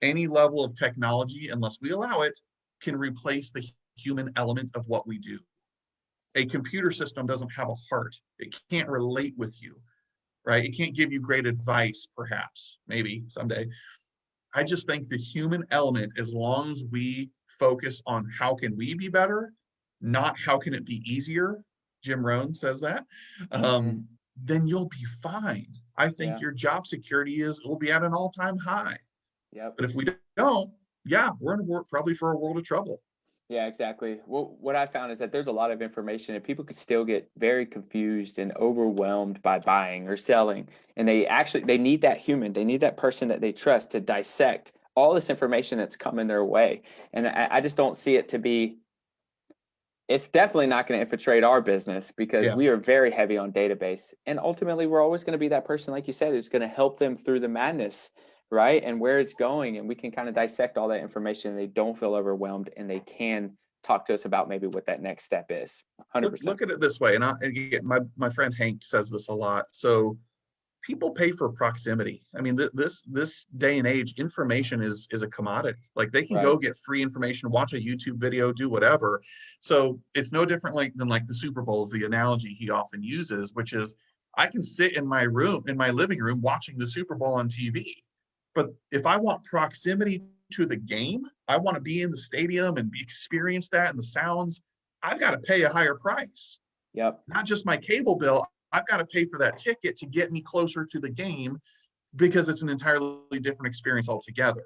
any level of technology, unless we allow it, can replace the human element of what we do. A computer system doesn't have a heart. It can't relate with you, right? It can't give you great advice, perhaps, maybe someday. I just think the human element, as long as we focus on how can we be better, not how can it be easier, Jim Rohn says that, then you'll be fine. I think your job security will be at an all-time high. Yep. But if we don't, we're probably for a world of trouble. Yeah, exactly. Well, what I found is that there's a lot of information and people could still get very confused and overwhelmed by buying or selling. And they need that human, they need that person that they trust to dissect all this information that's coming their way. And I just don't see it to be, it's definitely not going to infiltrate our business because we are very heavy on database. And ultimately, we're always going to be that person, like you said, who's going to help them through the madness, right? And where it's going. And we can kind of dissect all that information and they don't feel overwhelmed and they can talk to us about maybe what that next step is. 100%. Look at it this way. And again, my friend Hank says this a lot. So people pay for proximity. I mean, this day and age, information is a commodity. Like they can go get free information, watch a YouTube video, do whatever. So it's no different than the Super Bowl is the analogy he often uses, which is I can sit in my living room watching the Super Bowl on TV. But if I want proximity to the game, I want to be in the stadium and experience that and the sounds, I've got to pay a higher price. Yep. Not just my cable bill. I've got to pay for that ticket to get me closer to the game because it's an entirely different experience altogether.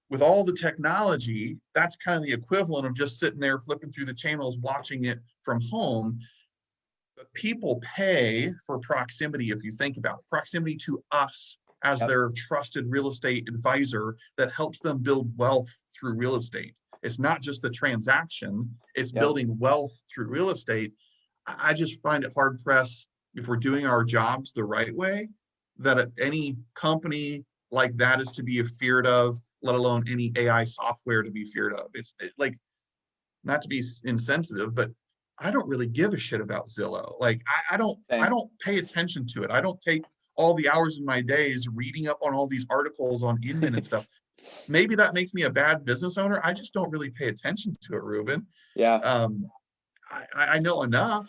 With all the technology, that's kind of the equivalent of just sitting there flipping through the channels, watching it from home. But people pay for proximity, if you think about it, proximity to us as their trusted real estate advisor that helps them build wealth through real estate. It's not just the transaction, it's building wealth through real estate. I just find it hard pressed, if we're doing our jobs the right way, that any company like that is to be feared of, let alone any AI software to be feared of. It's like, not to be insensitive, but I don't really give a shit about Zillow. Like I don't pay attention to it. I don't take all the hours in my days reading up on all these articles on Inman and stuff. Maybe that makes me a bad business owner. I just don't really pay attention to it, Ruben. Yeah. I know enough,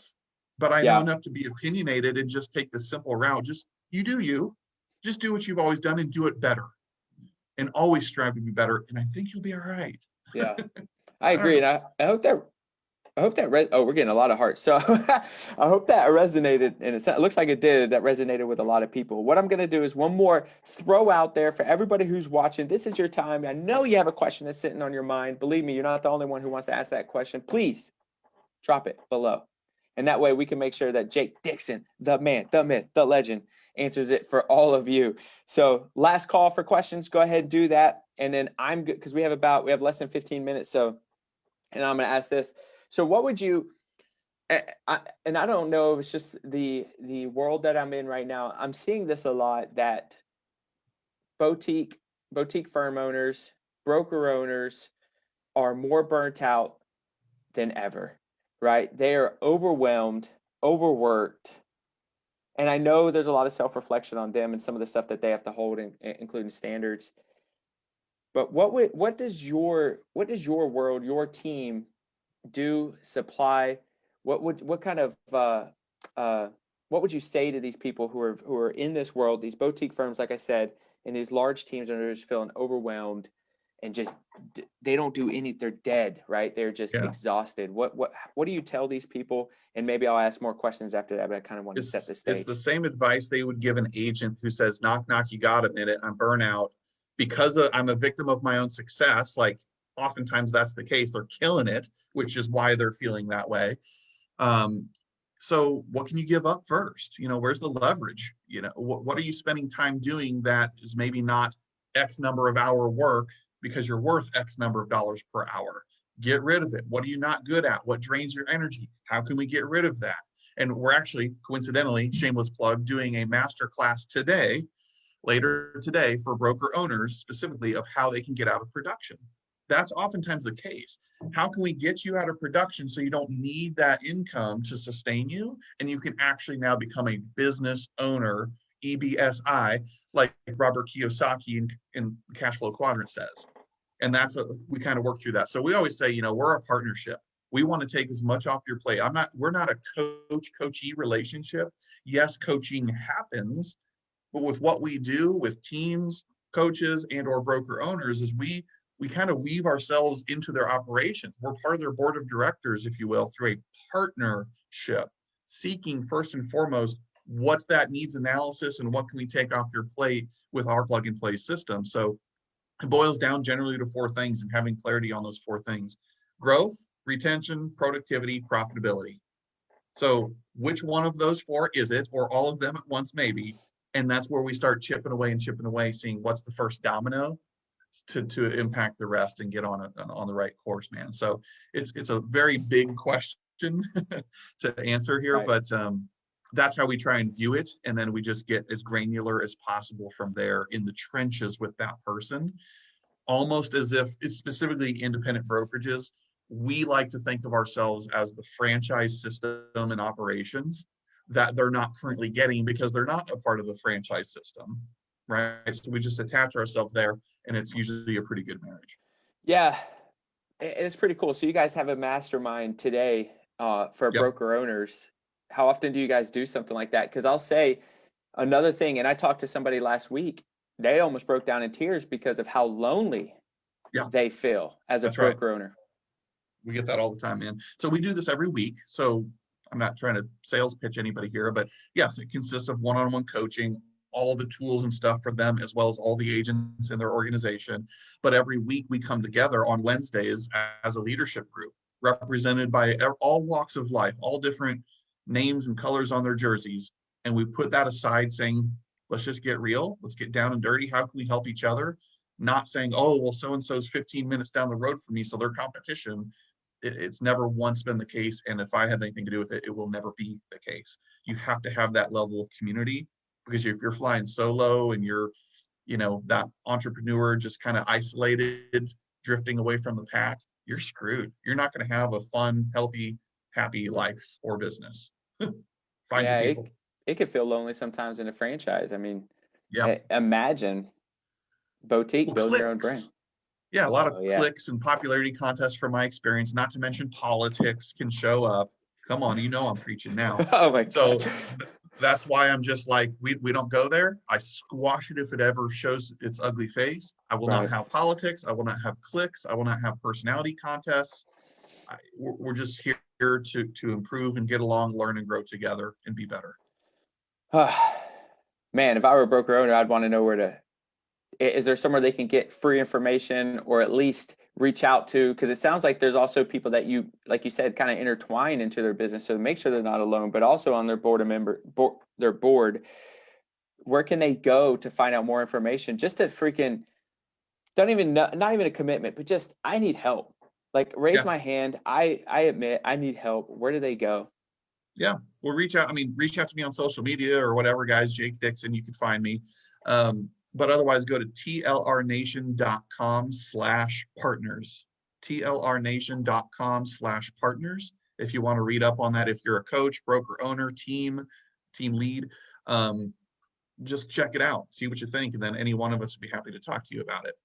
but I know Yeah. enough to be opinionated and just take the simple route. Just you do you. Just do what you've always done and do it better. And always strive to be better. And I think you'll be all right. Yeah. I I don't agree. know. And I hope that oh, we're getting a lot of hearts. So I hope that resonated, and it looks like it did. That resonated with a lot of people. What I'm going to do is one more throw out there for everybody who's watching. This is your time. I know you have a question that's sitting on your mind. Believe me, you're not the only one who wants to ask that question. Please drop it below. And that way we can make sure that Jake Dixon, the man, the myth, the legend, answers it for all of you. So last call for questions. Go ahead and do that. And then I'm good because we have less than 15 minutes. So, and I'm going to ask this. So what would you, and I don't know, it's just the world that I'm in right now. I'm seeing this a lot, that boutique firm owners, broker owners are more burnt out than ever, right? They are overwhelmed, overworked. And I know there's a lot of self-reflection on them and some of the stuff that they have to hold, including standards. But what does your world, your team do, supply? What would you say to these people who are in this world, these boutique firms, like I said, and these large teams that are just feeling overwhelmed and just they don't do they're dead, right? They're just exhausted. What do you tell these people? And maybe I'll ask more questions after that, but I kind of want to set the stage. It's the same advice they would give an agent who says, knock, knock, you got a minute, I'm burnout. Because I'm a victim of my own success, like oftentimes that's the case. They're killing it, which is why they're feeling that way. So what can you give up first? Where's the leverage? What are you spending time doing that is maybe not X number of hour work because you're worth X number of dollars per hour? Get rid of it. What are you not good at? What drains your energy? How can we get rid of that? And we're actually, coincidentally, shameless plug, doing a master class later today for broker owners, specifically of how they can get out of production. That's oftentimes the case. How can we get you out of production so you don't need that income to sustain you, and you can actually now become a business owner, EBSI, like Robert Kiyosaki in the Cash Flow Quadrant says. And we kind of work through that. So we always say, we're a partnership. We want to take as much off your plate. We're not a coachee relationship. Yes, coaching happens, but with what we do with teams, coaches, and or broker owners is we kind of weave ourselves into their operations. We're part of their board of directors, if you will, through a partnership, seeking first and foremost, what's that needs analysis and what can we take off your plate with our plug and play system. So it boils down generally to 4 things, and having clarity on those 4 things: growth, retention, productivity, profitability. So which one of those 4 is it, or all of them at once maybe? And that's where we start chipping away, seeing what's the first domino to impact the rest and get on the right course, man. So it's a very big question to answer here, right. But that's how we try and view it. And then we just get as granular as possible from there in the trenches with that person, almost as if it's specifically independent brokerages. We like to think of ourselves as the franchise system and operations that they're not currently getting because they're not a part of the franchise system, right? So we just attach ourselves there, and it's usually a pretty good marriage. Yeah, it's pretty cool. So you guys have a mastermind today for broker owners. How often do you guys do something like that? Because I'll say another thing, and I talked to somebody last week, they almost broke down in tears because of how lonely they feel as a broker owner. We get that all the time, man. So we do this every week. So I'm not trying to sales pitch anybody here, but yes, it consists of one-on-one coaching, all the tools and stuff for them, as well as all the agents in their organization. But every week we come together on Wednesdays as a leadership group, represented by all walks of life, all different names and colors on their jerseys. And we put that aside saying, let's just get real. Let's get down and dirty. How can we help each other? Not saying, oh, well, so-and-so's 15 minutes down the road from me, so they're competition. It's never once been the case. And if I had anything to do with it, it will never be the case. You have to have that level of community, because if you're flying solo and you're, that entrepreneur just kind of isolated, drifting away from the pack, you're screwed. You're not going to have a fun, healthy, happy life or business. Find your people. it could feel lonely sometimes in a franchise. I mean, Yeah. imagine boutique, Well, building your own brand. clicks. Yeah, a lot of Oh, yeah. clicks and popularity contests from my experience, not to mention politics can show up. Come on, you know I'm preaching now. Oh my So God. that's why I'm just like, we don't go there. I squash it if it ever shows its ugly face. I will not Right. have politics. I will not have clicks. I will not have personality contests. We're just here to improve and get along, learn and grow together and be better. Man, if I were a broker owner, I'd want to know where to. Is there somewhere they can get free information or at least reach out to? Because it sounds like there's also people that you, like you said, kind of intertwine into their business, so make sure they're not alone, but also on their their board. Where can they go to find out more information? Just to freaking don't even know, not even a commitment, but just I need help. Like raise Yeah. my hand. I admit I need help. Where do they go? Yeah, well, reach out. I mean, reach out to me on social media or whatever, guys. Jake Dixon, you can find me. But otherwise, go to tlrnation.com/partners. tlrnation.com/partners. If you want to read up on that, if you're a coach, broker, owner, team lead, just check it out, see what you think, and then any one of us would be happy to talk to you about it.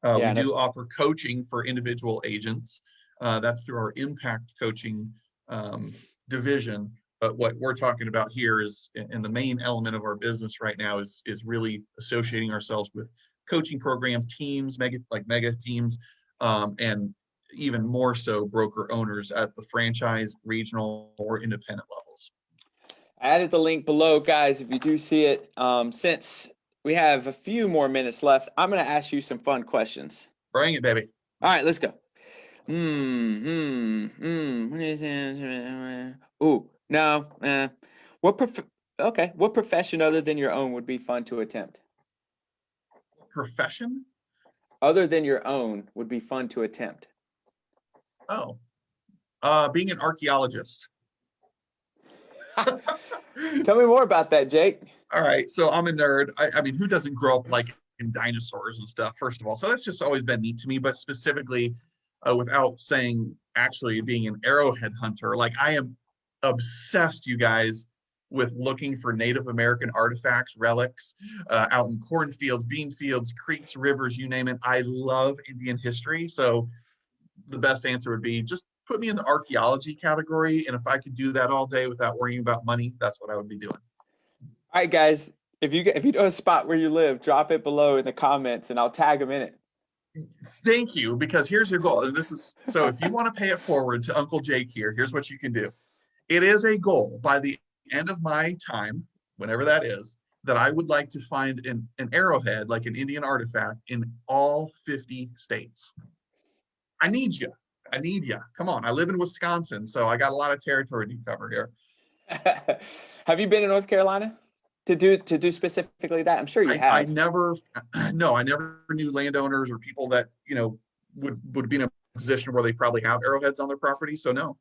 We do offer coaching for individual agents. That's through our impact coaching division. But what we're talking about here is, and the main element of our business right now is really associating ourselves with coaching programs, teams, mega teams, and even more so broker owners at the franchise, regional, or independent levels. I added the link below, guys, if you do see it. Since we have a few more minutes left, I'm going to ask you some fun questions. Bring it, baby. All right, let's go. Ooh, no. What profession other than your own would be fun to attempt? Profession? Other than your own would be fun to attempt. Oh, being an archaeologist. Tell me more about that, Jake. All right, so I'm a nerd. I mean, who doesn't grow up like in dinosaurs and stuff, first of all? So that's just always been neat to me, but specifically, without saying actually being an arrowhead hunter, like I am obsessed, you guys, with looking for Native American artifacts, relics, out in cornfields, bean fields, creeks, rivers, you name it. I love Indian history. So the best answer would be just put me in the archaeology category. And if I could do that all day without worrying about money, that's what I would be doing. All right, guys, if you know a spot where you live, drop it below in the comments and I'll tag them in it. Thank you, because here's your goal. And this is, so if you want to pay it forward to Uncle Jake here, here's what you can do. It is a goal by the end of my time, whenever that is, that I would like to find an arrowhead, like an Indian artifact, in all 50 states. I need you. I need you. Come on. I live in Wisconsin, so I got a lot of territory to cover here. Have you been in North Carolina to do specifically that? I'm sure you have. I never knew landowners or people that, you know, would be in a position where they probably have arrowheads on their property. So no.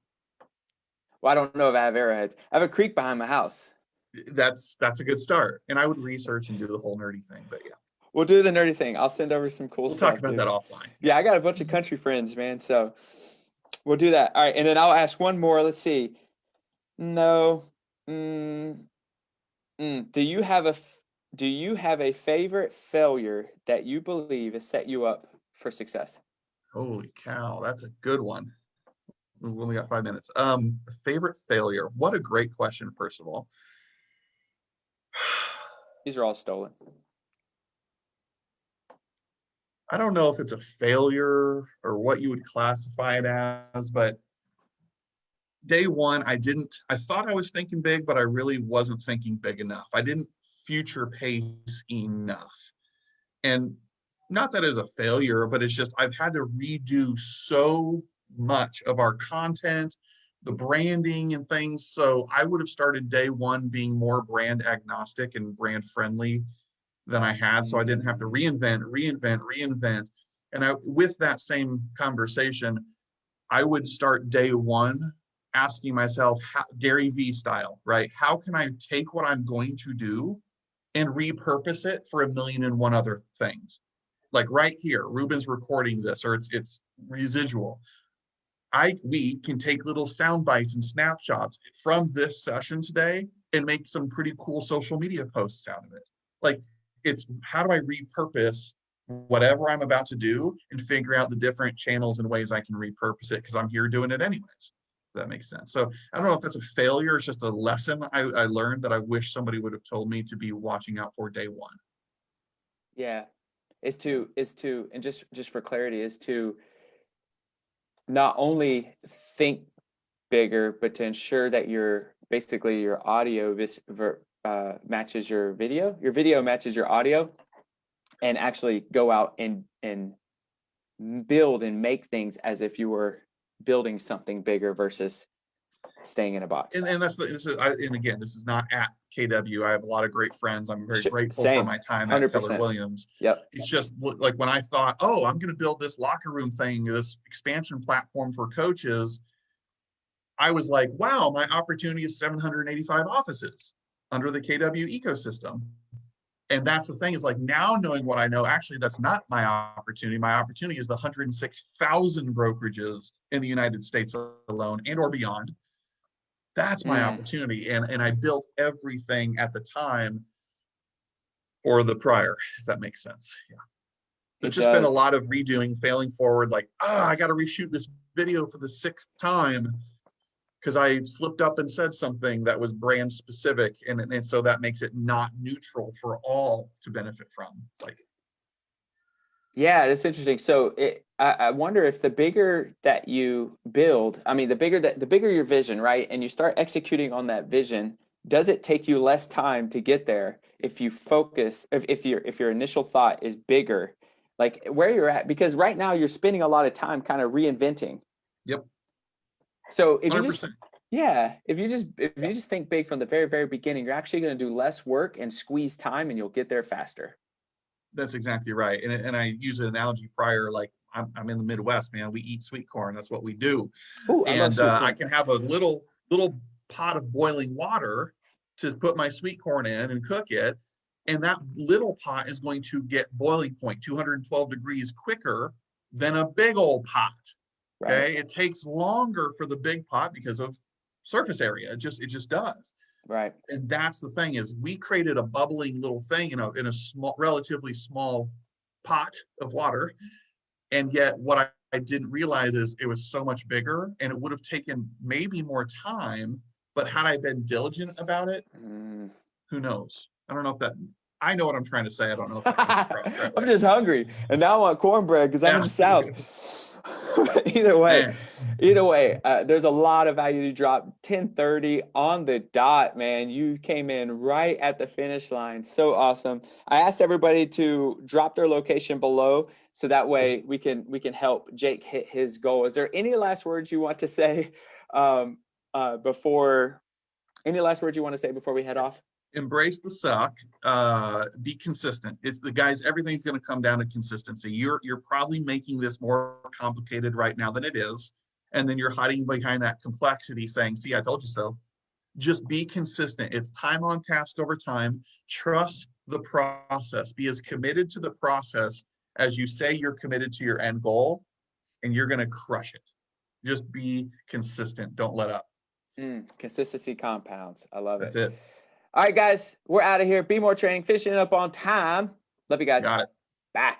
Well, I don't know if I have arrowheads. I have a creek behind my house. That's a good start. And I would research and do the whole nerdy thing, but yeah. We'll do the nerdy thing. I'll send over some cool stuff. We'll talk about that offline. Yeah, I got a bunch of country friends, man. So we'll do that. All right, and then I'll ask one more. Let's see. No. Do you have a favorite failure that you believe has set you up for success? Holy cow, that's a good one. We've only got 5 minutes. Favorite failure. What a great question, first of all. These are all stolen. I don't know if it's a failure or what you would classify it as, but day one, I thought I was thinking big, but I really wasn't thinking big enough. I didn't future pace enough. And not that as a failure, but it's just I've had to redo so much of our content, the branding and things. So I would have started day one being more brand agnostic and brand friendly than I had. So I didn't have to reinvent. And with that same conversation, I would start day one asking myself, Gary V style, right? How can I take what I'm going to do and repurpose it for 1,000,001 other things? Like right here, Ruben's recording this, or it's residual. We can take little sound bites and snapshots from this session today and make some pretty cool social media posts out of it. Like, it's how do I repurpose whatever I'm about to do and figure out the different channels and ways I can repurpose it because I'm here doing it anyways. If that makes sense. So I don't know if that's a failure. It's just a lesson I learned that I wish somebody would have told me to be watching out for day one. Yeah, is to and just for clarity, is to not only think bigger, but to ensure that your basically your audio matches your video matches your audio, and actually go out and build and make things as if you were building something bigger versus staying in a box. And and again, this is not at KW. I have a lot of great friends. I'm very grateful for my time at 100%. Keller Williams. Yep. It's just like when I thought, oh, I'm going to build this locker room thing, this expansion platform for coaches, I was like, wow, my opportunity is 785 offices under the KW ecosystem. And that's the thing, is like, now knowing what I know, actually, that's not my opportunity. My opportunity is the 106,000 brokerages in the United States alone and or beyond. That's my opportunity. And I built everything at the time or the prior, if that makes sense. Yeah. It's just been a lot of redoing, failing forward, like, I got to reshoot this video for the 6th time because I slipped up and said something that was brand specific. And so that makes it not neutral for all to benefit from. It's like, yeah, that's interesting. So I wonder if the bigger that you build, I mean, the bigger your vision, right? And you start executing on that vision, does it take you less time to get there if you focus, if your initial thought is bigger, like where you're at? Because right now you're spending a lot of time kind of reinventing. Yep. So if 100%. if you just think big from the very, very beginning, you're actually going to do less work and squeeze time, and you'll get there faster. That's exactly right. And I use an analogy prior, like I'm in the Midwest, man. We eat sweet corn. That's what we do. Ooh, I love sweet corn. I can have a little pot of boiling water to put my sweet corn in and cook it. And that little pot is going to get boiling point 212 degrees quicker than a big old pot. Okay. Right. It takes longer for the big pot because of surface area. It just does. Right. And that's the thing, is we created a bubbling little thing, in a small, relatively small pot of water. And yet what I didn't realize is it was so much bigger, and it would have taken maybe more time, but had I been diligent about it, who knows? I don't know if that, I know what I'm trying to say. I don't know if that comes across right. I'm just hungry, and now I want cornbread because I'm in the South. Either way, there's a lot of value to drop. 10:30 on the dot, man. You came in right at the finish line. So awesome. I asked everybody to drop their location below, so that way we can help Jake hit his goal. Is there any last words you want to say before we head off? Embrace the suck, be consistent. It's the guys, everything's going to come down to consistency. You're probably making this more complicated right now than it is. And then you're hiding behind that complexity saying, see, I told you so. Just be consistent. It's time on task over time. Trust the process. Be as committed to the process as you say you're committed to your end goal, and you're going to crush it. Just be consistent. Don't let up. Consistency compounds. I love it. That's it. All right, guys, we're out of here. Be more training, finishing up on time. Love you guys. Got it. Bye.